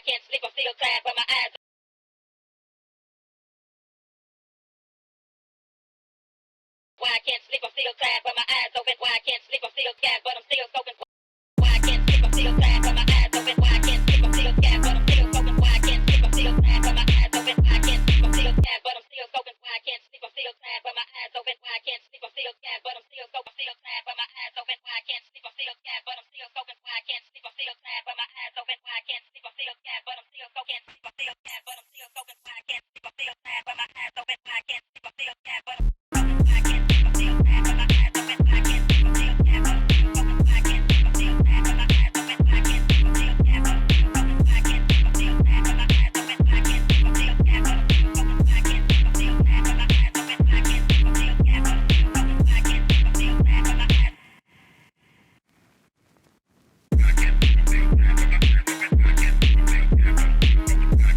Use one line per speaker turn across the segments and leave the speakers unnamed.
can't sleep, I'm still tired, but my eyes. Why I can't sleep, I'm still tired, but my eyes open. Why I can't sleep, I'm still scared, but I'm still soaking. Why I can't sleep, I'm still tired, but my eyes open. Why I can't sleep, I'm still scared, but I'm still soaking. Why I can't sleep, I'm still tired, but my eyes open. Why I can't sleep, I'm still scared, but I'm still soaking. Why I can't sleep, I'm still tired, but my eyes open. Why I can't sleep, I'm still scared, but I'm still soaking. Still tired, but my eyes open. Why I can't sleep, I'm still scared, but I'm still soaking. Why I can't sleep, I'm still tired, but my eyes open. Why I can't sleep, I'm still scared, but I'm still soaking. Sleep, I'm still scared, but I'm still soaking. Why I can't sleep, I'm still tired, but my eyes open. Why I can't sleep, I'm still scared, but I'm why I can't sleep, I'm still tired, but my eyes open. Why I can't sleep, I'm still scared, but I'm still soaking. Why I can't sleep, I'm still tired, but my eyes open. Why I can't sleep, I'm still scared, but I'm still soaking.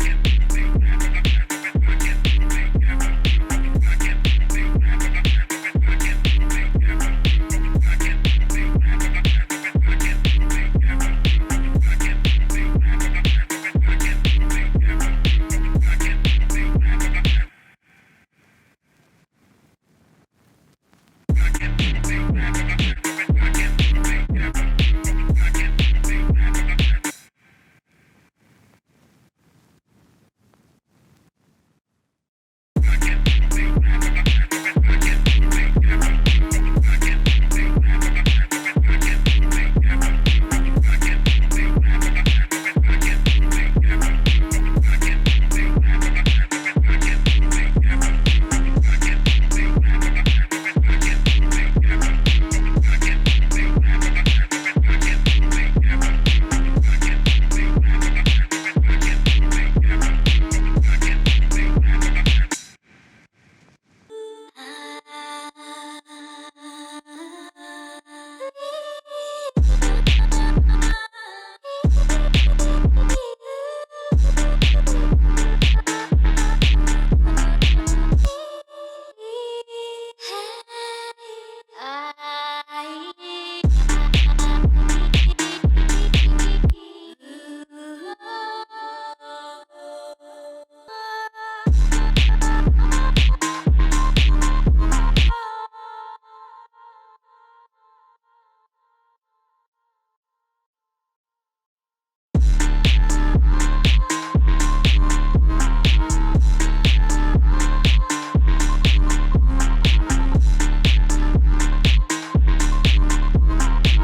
Why I can't sleep, I'm still tired, but my eyes open. Why I can't sleep, I'm still scared, but I'm still soaking. Why I can't sleep, I'm still tired, but my eyes open. Why I can't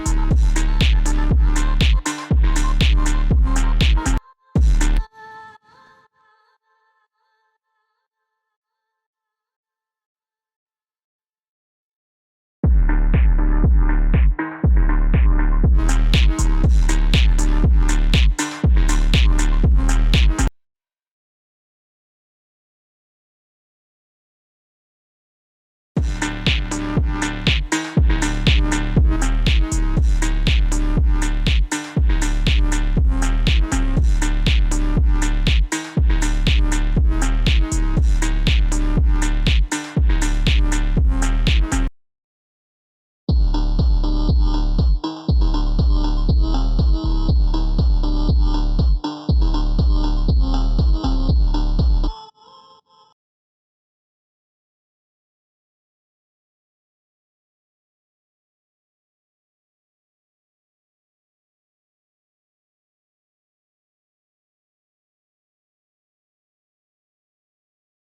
sleep, I'm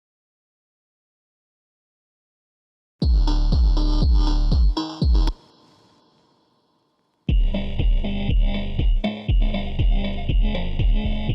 still scared, but I'm still soaking. Why I can't sleep, I'm still tired, but my eyes.